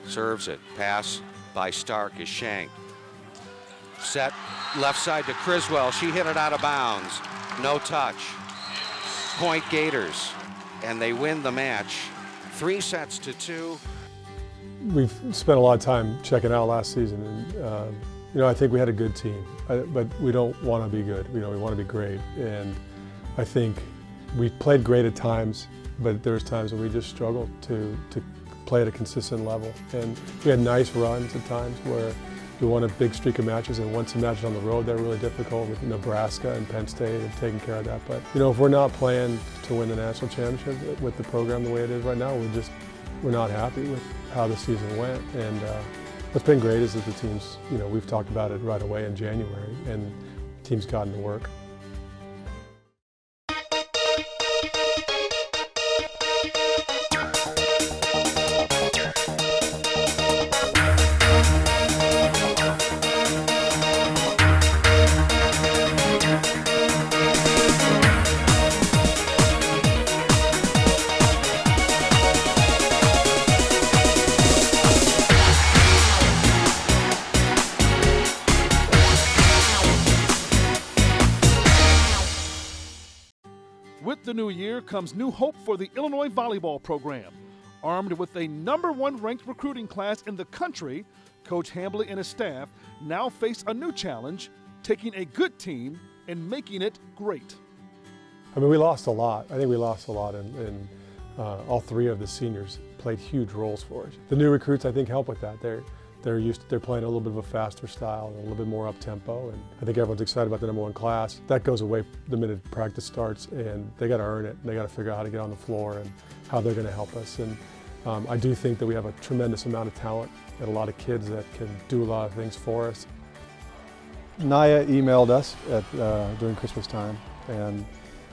serves it. Pass by Stark is shanked. Set left side to Criswell. She hit it out of bounds. No touch. Point Gators. And they win the match 3-2. We've spent a lot of time checking out last season, and I think we had a good team, but we don't want to be good. We want to be great, and I think we played great at times, but there's times when we just struggled to play at a consistent level. And we had nice runs at times where we won a big streak of matches, and won some matches on the road that were really difficult with Nebraska and Penn State and taking care of that. But if we're not playing to win the national championship with the program the way it is right now, we're not happy with how the season went. And what's been great is that the teams, we've talked about it right away in January, and the team's gotten to work. With the new year comes new hope for the Illinois volleyball program. Armed with a #1 ranked recruiting class in the country, Coach Hambly and his staff now face a new challenge, taking a good team and making it great. I mean, we lost a lot. I think we lost a lot, and all three of the seniors played huge roles for us. The new recruits, I think, help with that. They're playing a little bit of a faster style and a little bit more up-tempo, and I think everyone's excited about the #1 class. That goes away the minute practice starts, and they got to earn it. They got to figure out how to get on the floor and how they're going to help us. And I do think that we have a tremendous amount of talent and a lot of kids that can do a lot of things for us. Naya emailed us during Christmas time and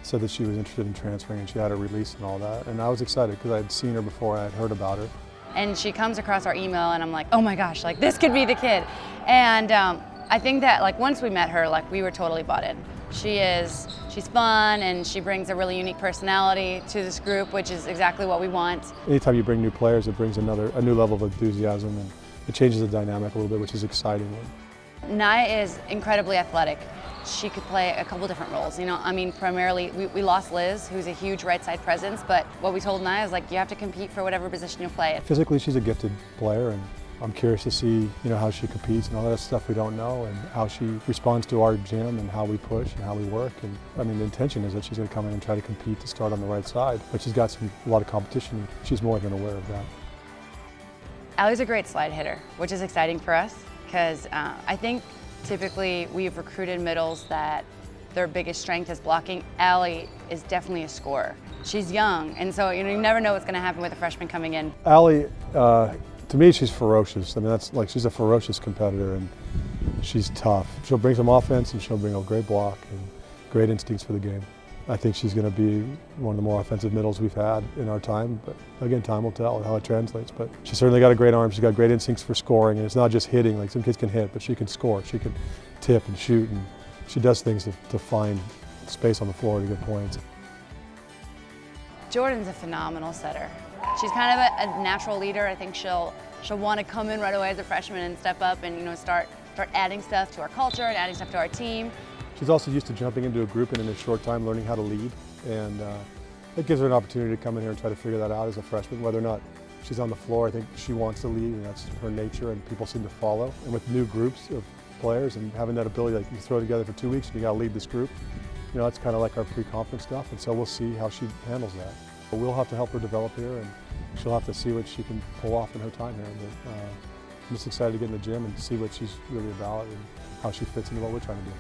said that she was interested in transferring, and she had a release and all that. And I was excited because I had seen her before, I had heard about her. And she comes across our email, and I'm like, oh my gosh, like this could be the kid. And I think that once we met her, we were totally bought in. She's fun, and she brings a really unique personality to this group, which is exactly what we want. Anytime you bring new players, it brings a new level of enthusiasm, and it changes the dynamic a little bit, which is exciting. Naya is incredibly athletic. She could play a couple different roles. Primarily, we lost Liz, who's a huge right side presence, but what we told Naya is you have to compete for whatever position you play. Physically, she's a gifted player, and I'm curious to see, how she competes and all that stuff we don't know, and how she responds to our gym and how we push and how we work. And the intention is that she's going to come in and try to compete to start on the right side, but she's got a lot of competition, and she's more than aware of that. Allie's a great slide hitter, which is exciting for us, because I think typically we've recruited middles that their biggest strength is blocking. Allie is definitely a scorer. She's young, and so you never know what's going to happen with a freshman coming in. Allie, to me, she's ferocious. She's a ferocious competitor, and she's tough. She'll bring some offense, and she'll bring a great block and great instincts for the game. I think she's going to be one of the more offensive middles we've had in our time, but again, time will tell how it translates. But she's certainly got a great arm. She's got great instincts for scoring, and it's not just hitting. Some kids can hit, but she can score. She can tip and shoot, and she does things to find space on the floor to get points. Jordan's a phenomenal setter. She's kind of a natural leader. I think she'll want to come in right away as a freshman and step up and start adding stuff to our culture and adding stuff to our team. She's also used to jumping into a group and in a short time learning how to lead, and it gives her an opportunity to come in here and try to figure that out as a freshman. Whether or not she's on the floor, I think she wants to lead, and that's her nature, and people seem to follow. And with new groups of players and having that ability, you throw together for 2 weeks and you got to lead this group, that's kind of like our pre-conference stuff, and so we'll see how she handles that. But we'll have to help her develop here, and she'll have to see what she can pull off in her time here. But, I'm just excited to get in the gym and see what she's really about and how she fits into what we're trying to do.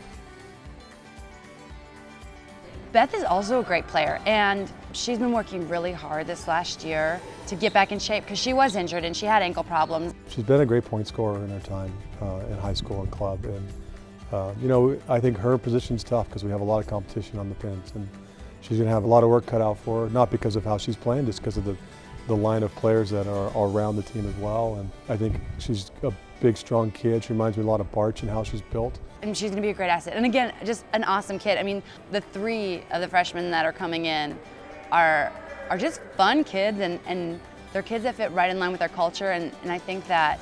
Beth is also a great player, and she's been working really hard this last year to get back in shape because she was injured and she had ankle problems. She's been a great point scorer in her time in high school and club, and I think her position's tough because we have a lot of competition on the pins, and she's going to have a lot of work cut out for her, not because of how she's playing, just because of the line of players that are around the team as well. And I think she's a big, strong kid. She reminds me a lot of Barch and how she's built. And she's going to be a great asset. And again, just an awesome kid. The 3 of the freshmen that are coming in are just fun kids, and they're kids that fit right in line with their culture, and I think that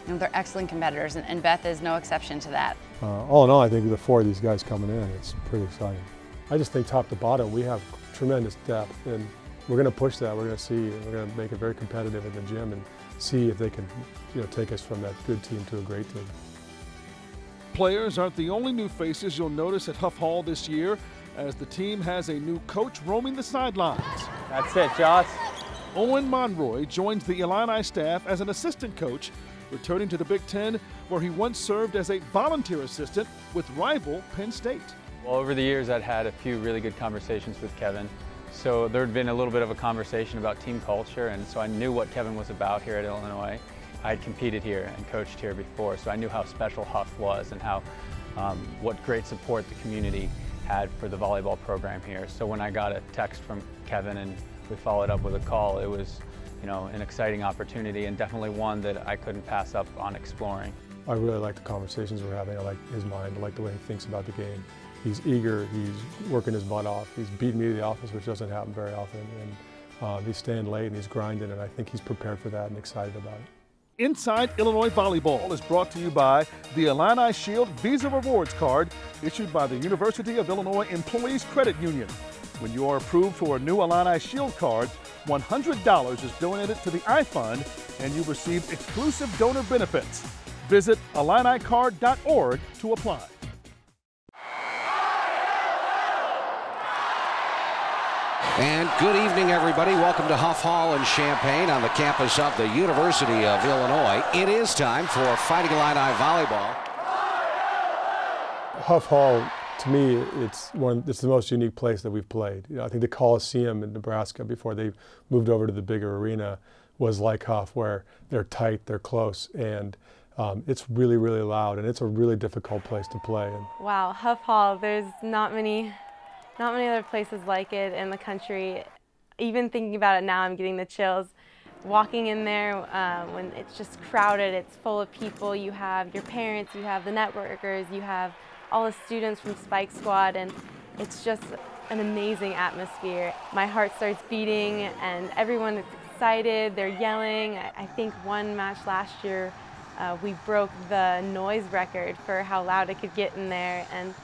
they're excellent competitors, and Beth is no exception to that. All in all, I think the 4 of these guys coming in, it's pretty exciting. I just think top to bottom, we have tremendous depth, and we're going to push that. We're going to see, we're going to make it very competitive in the gym and see if they can, take us from that good team to a great team. Players aren't the only new faces you'll notice at Huff Hall this year, as the team has a new coach roaming the sidelines. That's it, Josh. Owen Monroy joins the Illini staff as an assistant coach, returning to the Big Ten, where he once served as a volunteer assistant with rival Penn State. Well, over the years, I'd had a few really good conversations with Kevin. So there had been a little bit of a conversation about team culture, and so I knew what Kevin was about here at Illinois. I had competed here and coached here before, so I knew how special Huff was and how what great support the community had for the volleyball program here. So when I got a text from Kevin and we followed up with a call, it was an exciting opportunity and definitely one that I couldn't pass up on exploring. I really like the conversations we're having. I like his mind. I like the way he thinks about the game. He's eager. He's working his butt off. He's beating me to the office, which doesn't happen very often. And he's staying late and he's grinding, and I think he's prepared for that and excited about it. Inside Illinois Volleyball is brought to you by the Illini Shield Visa Rewards Card, issued by the University of Illinois Employees Credit Union. When you are approved for a new Illini Shield card, $100 is donated to the iFund, and you receive exclusive donor benefits. Visit IlliniCard.org to apply. And good evening, everybody. Welcome to Huff Hall in Champaign on the campus of the University of Illinois. It is time for Fighting Illini Volleyball. Huff Hall, to me, it's the most unique place that we've played. I think the Coliseum in Nebraska, before they moved over to the bigger arena, was like Huff, where they're tight, they're close, and it's really, really loud, and it's a really difficult place to play. Wow, Huff Hall, there's not many other places like it in the country. Even thinking about it now, I'm getting the chills. Walking in there when it's just crowded, it's full of people. You have your parents, you have the networkers, you have all the students from Spike Squad, and it's just an amazing atmosphere. My heart starts beating and everyone is excited, they're yelling. I think one match last year, we broke the noise record for how loud it could get in there, and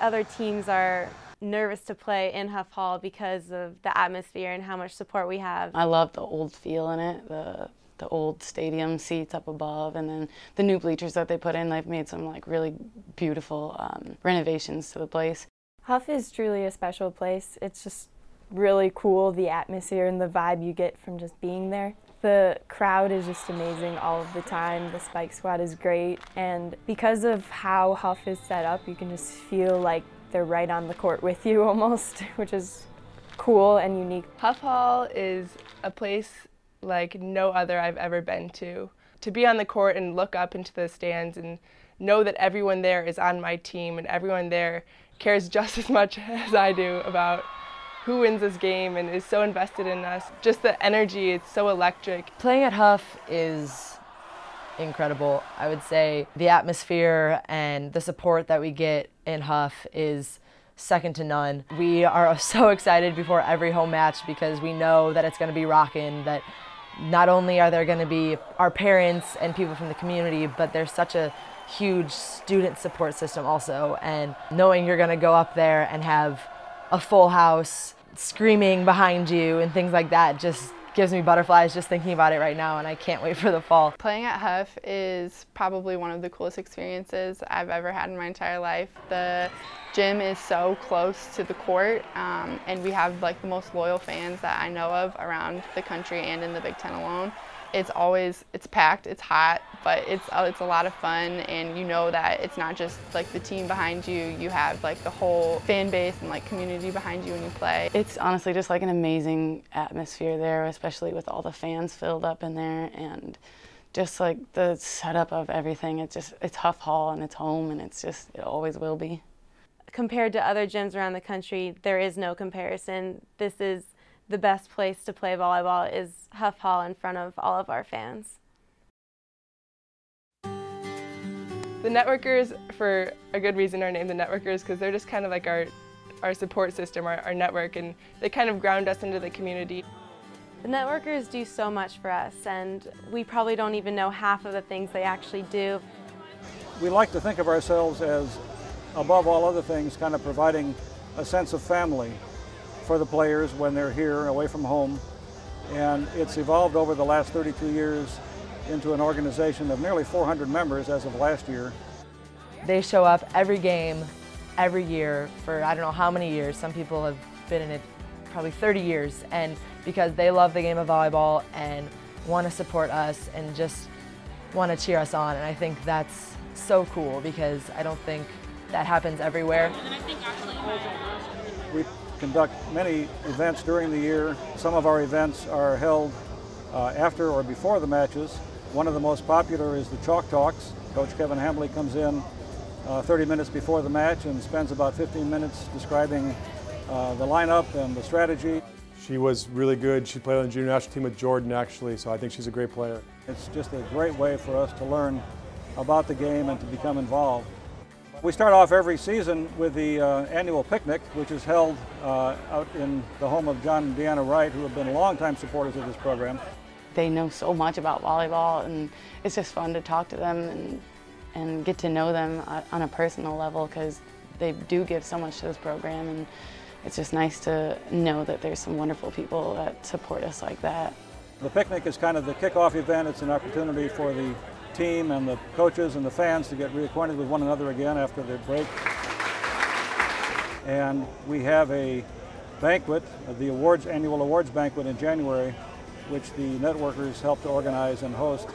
other teams are nervous to play in Huff Hall because of the atmosphere and how much support we have. I love the old feel in it, the old stadium seats up above, and then the new bleachers that they put in. They've made some really beautiful renovations to the place. Huff is truly a special place. It's just really cool, the atmosphere and the vibe you get from just being there. The crowd is just amazing all of the time. The Spike Squad is great, and because of how Huff is set up, you can just feel like they're right on the court with you almost, which is cool and unique. Huff Hall is a place like no other I've ever been to. To be on the court and look up into the stands and know that everyone there is on my team and everyone there cares just as much as I do about who wins this game and is so invested in us. Just the energy, it's so electric. Playing at Huff is incredible. I would say the atmosphere and the support that we get in Huff is second to none. We are so excited before every home match because we know that it's going to be rocking, that not only are there going to be our parents and people from the community, but there's such a huge student support system also, and knowing you're going to go up there and have a full house screaming behind you and things like that just gives me butterflies just thinking about it right now, and I can't wait for the fall. Playing at Huff is probably one of the coolest experiences I've ever had in my entire life. The gym is so close to the court, and we have the most loyal fans that I know of around the country and in the Big Ten alone. It's packed, it's hot, but it's a lot of fun, and you know that it's not just the team behind you, you have the whole fan base and community behind you when you play. It's honestly just an amazing atmosphere there, especially with all the fans filled up in there, and just the setup of everything. It's Huff Hall and it's home, and it always will be. Compared to other gyms around the country, there is no comparison. This is the best place to play volleyball, is Huff Hall in front of all of our fans. The networkers, for a good reason, are named the networkers because they're just kind of our support system, our network, and they kind of ground us into the community. The networkers do so much for us, and we probably don't even know half of the things they actually do. We like to think of ourselves as, above all other things, kind of providing a sense of family for the players when they're here, away from home. And it's evolved over the last 32 years into an organization of nearly 400 members as of last year. They show up every game, every year for I don't know how many years. Some people have been in it probably 30 years, and because they love the game of volleyball and want to support us and just want to cheer us on. And I think that's so cool because I don't think that happens everywhere. We conduct many events during the year. Some of our events are held after or before the matches. One of the most popular is the Chalk Talks. Coach Kevin Hambly comes in 30 minutes before the match and spends about 15 minutes describing the lineup and the strategy. She was really good. She played on the junior national team with Jordan, actually, so I think she's a great player. It's just a great way for us to learn about the game and to become involved. We start off every season with the annual picnic, which is held out in the home of John and Deanna Wright, who have been longtime supporters of this program. They know so much about volleyball, and it's just fun to talk to them and get to know them on a personal level, because they do give so much to this program, and it's just nice to know that there's some wonderful people that support us like that. The picnic is kind of the kickoff event. It's an opportunity for the team and the coaches and the fans to get reacquainted with one another again after the break. And we have a banquet, the annual awards banquet in January, which the networkers help to organize and host.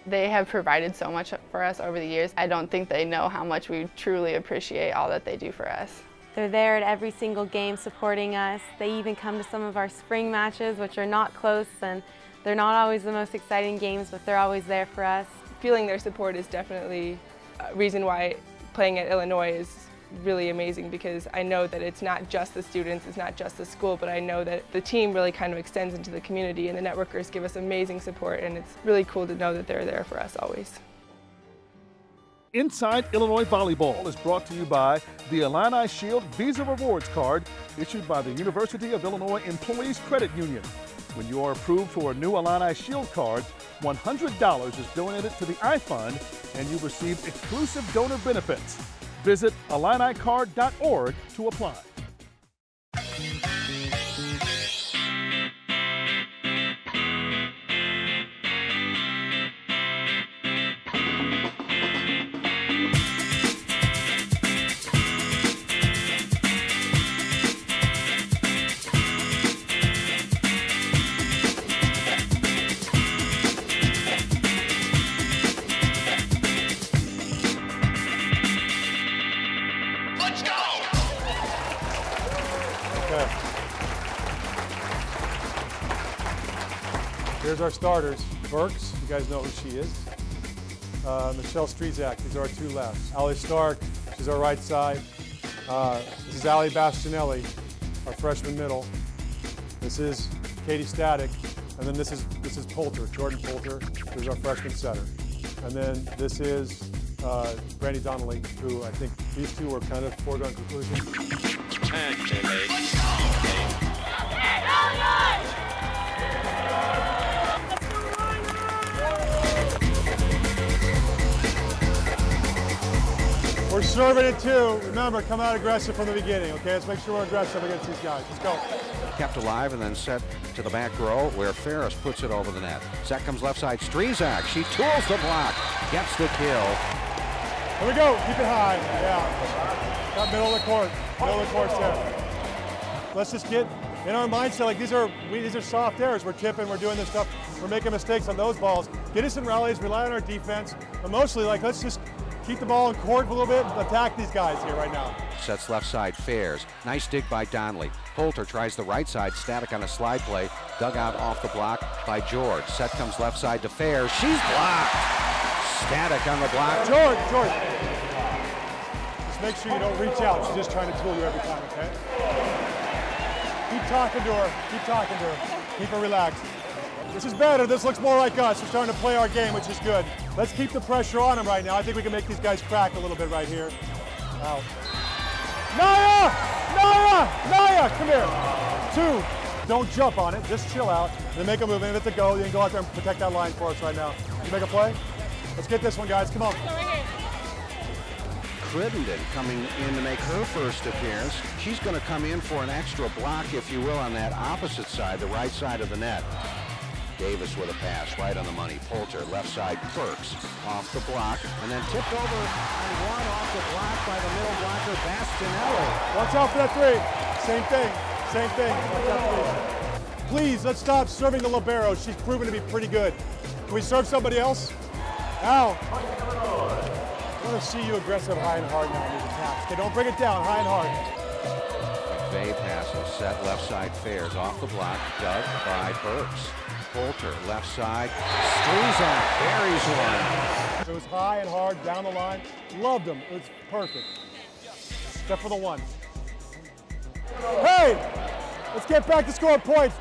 They have provided so much for us over the years. I don't think they know how much we truly appreciate all that they do for us. They're there at every single game supporting us. They even come to some of our spring matches, which are not close, and they're not always the most exciting games, but they're always there for us. Feeling their support is definitely a reason why playing at Illinois is really amazing, because I know that it's not just the students, it's not just the school, but I know that the team really kind of extends into the community, and the networkers give us amazing support, and it's really cool to know that they're there for us always. Inside Illinois Volleyball is brought to you by the Illini Shield Visa Rewards Card, issued by the University of Illinois Employees Credit Union. When you are approved for a new Illini Shield card, $100 is donated to the iFund, and you receive exclusive donor benefits. Visit IlliniCard.org to apply. Here's our starters. Burks, you guys know who she is. Michelle Strezak, these are our two lefts. Allie Stark, she's our right side. This is Allie Bastianelli, our freshman middle. This is Katie Static, and then this is Poulter, Jordan Poulter, who's our freshman setter. And then this is Brandy Donnelly, who I think these two were kind of foregone conclusion. We're serving it too. Remember, come out aggressive from the beginning, okay? Let's make sure we're aggressive against these guys. Let's go. Kept alive and then set to the back row where Ferris puts it over the net. Set comes left side, Strezak. She tools the block, gets the kill. Here we go, keep it high, yeah. Got middle of the court, there. Let's just get in our mindset, like these are soft errors. We're chipping, we're doing this stuff. We're making mistakes on those balls. Get us in rallies, rely on our defense. But mostly, like, let's just keep the ball in court for a little bit and attack these guys here right now. Sets left side, Fairs. Nice dig by Donnelly. Poulter tries the right side, Static on a slide play. Dug out off the block by George. Set comes left side to Fairs. She's blocked. Static on the block. George. Just make sure you don't reach out. She's just trying to tool you every time, okay? Keep talking to her. Keep her relaxed. This is better. This looks more like us. We're starting to play our game, which is good. Let's keep the pressure on them right now. I think we can make these guys crack a little bit right here. Out. Naya, come here. 2, don't jump on it, just chill out, and then make a move, and if it's a go, you can go out there and protect that line for us right now. You make a play? Let's get this one, guys, come on. Crittenden coming in to make her first appearance. She's going to come in for an extra block, if you will, on that opposite side, the right side of the net. Davis with a pass right on the money. Poulter, left side, Burks off the block, and then tipped over and one off the block by the middle blocker, Bastinelli. Watch out for that three. Same thing, same thing. Watch out, please. Please, let's stop serving the libero. She's proven to be pretty good. Can we serve somebody else? Al. I want to see you aggressive high and hard now in these attacks. Okay, don't bring it down, high and hard. McVeigh passes, set left side fares off the block, dug by Burks. Poulter, left side, Strizak buries one. It was high and hard, down the line. Loved them, it was perfect. Except for the one. Hey, let's get back to scoring points.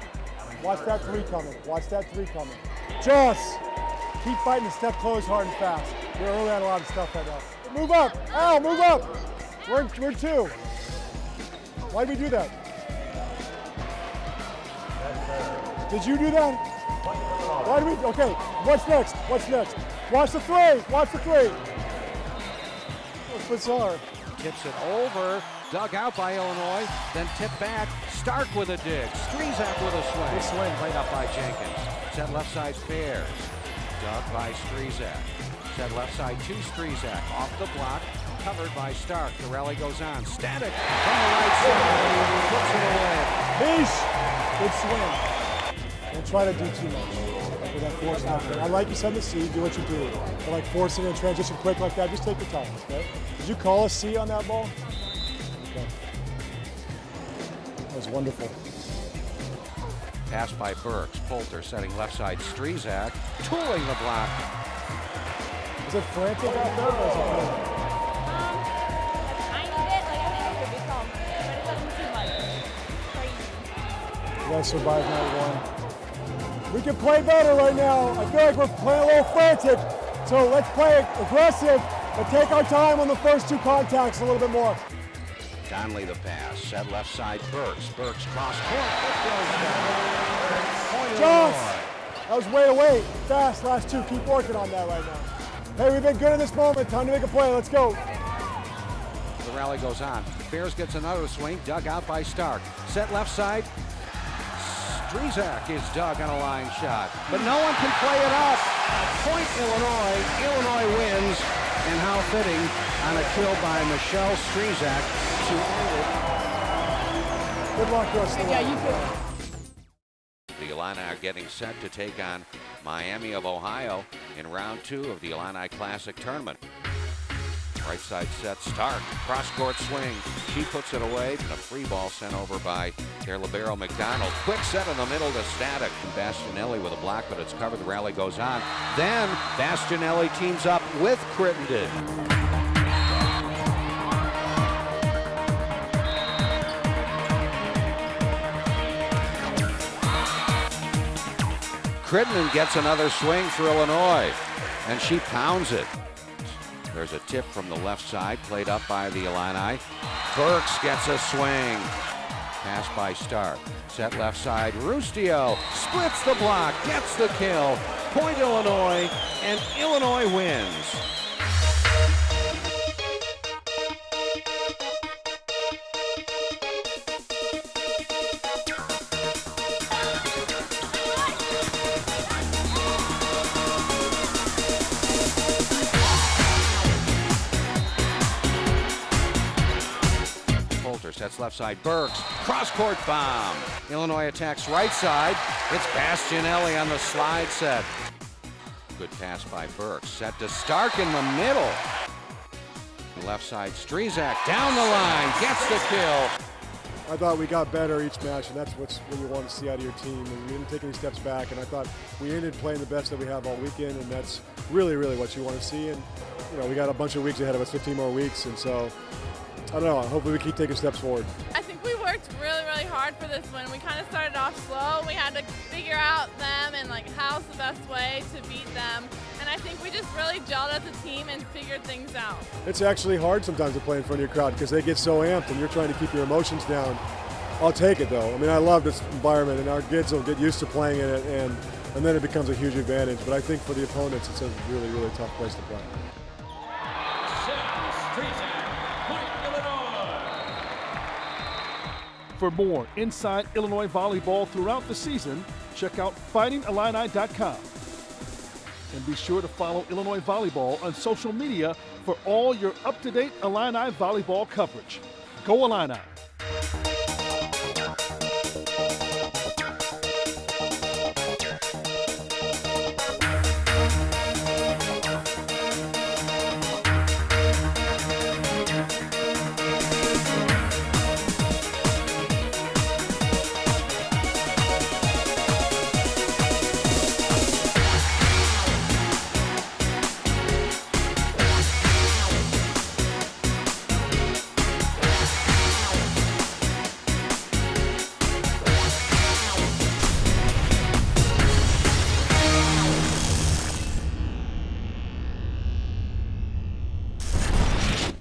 Watch that three coming, watch that three coming. Just keep fighting the step close hard and fast. We're early on a lot of stuff right now. Move up, Al, move up. We're two. Why'd we do that? Did you do that? Why do we, okay, what's next? What's next? Watch the three, watch the three. What's bizarre? Tips it over, dug out by Illinois, then tipped back. Stark with a dig, Strizak with a swing. Big swing. Played up by Jenkins. Set left side fares. Dug by Strizak. Set left side to Strizak. Off the block, covered by Stark. The rally goes on. Static from the right side. Puts it away. Niche. Good swing. Don't try to do too much with that force happening. I like you said the C, do what you do. But like forcing a transition quick like that, just take your time, okay? Did you call a C on that ball? Okay. That was wonderful. Pass by Burks. Poulter setting left side. Strizak tooling the block. Is it frantic out there or is it frantic? You guys survived night one. We can play better right now. I feel like we're playing a little frantic. So let's play aggressive, but take our time on the first two contacts a little bit more. Donnelly the pass. Set left side Burks. Burks cross court. Jones! That was way away. Fast last two. Keep working on that right now. Hey, we've been good in this moment. Time to make a play. Let's go. The rally goes on. Bears gets another swing. Dug out by Stark. Set left side. Strizak is dug on a line shot, but no one can play it up. Point Illinois. Illinois wins, and how fitting on a kill by Michelle Strizak to end it. Good luck, Russell. Yeah, you could. The Illini are getting set to take on Miami of Ohio in round 2 of the Illini Classic Tournament. Right side set, Stark, cross-court swing. She puts it away, and a free ball sent over by their libero McDonald. Quick set in the middle to Static. Bastinelli with a block, but it's covered. The rally goes on. Then Bastinelli teams up with Crittenden. Crittenden gets another swing for Illinois, and she pounds it. There's a tip from the left side, played up by the Illini. Burks gets a swing. Pass by Stark. Set left side, Rustio splits the block, gets the kill. Point Illinois, and Illinois wins. That's left side, Burks, cross-court bomb. Illinois attacks right side. It's Bastinelli on the slide set. Good pass by Burks, set to Stark in the middle. Left side, Strizak down the line, gets the kill. I thought we got better each match, and that's what you want to see out of your team. And we didn't take any steps back, and I thought we ended playing the best that we have all weekend, and that's really, really what you want to see. And you know, we got a bunch of weeks ahead of us, 15 more weeks, and so I don't know. Hopefully we keep taking steps forward. I think we worked really, really hard for this one. We kind of started off slow. We had to figure out them and like how's the best way to beat them. And I think we just really gelled as a team and figured things out. It's actually hard sometimes to play in front of your crowd because they get so amped and you're trying to keep your emotions down. I'll take it though. I mean, I love this environment, and our kids will get used to playing in it, and then it becomes a huge advantage. But I think for the opponents, it's a really, really tough place to play. For more Inside Illinois Volleyball throughout the season, check out fightingillini.com. And be sure to follow Illinois Volleyball on social media for all your up-to-date Illini volleyball coverage. Go Illini!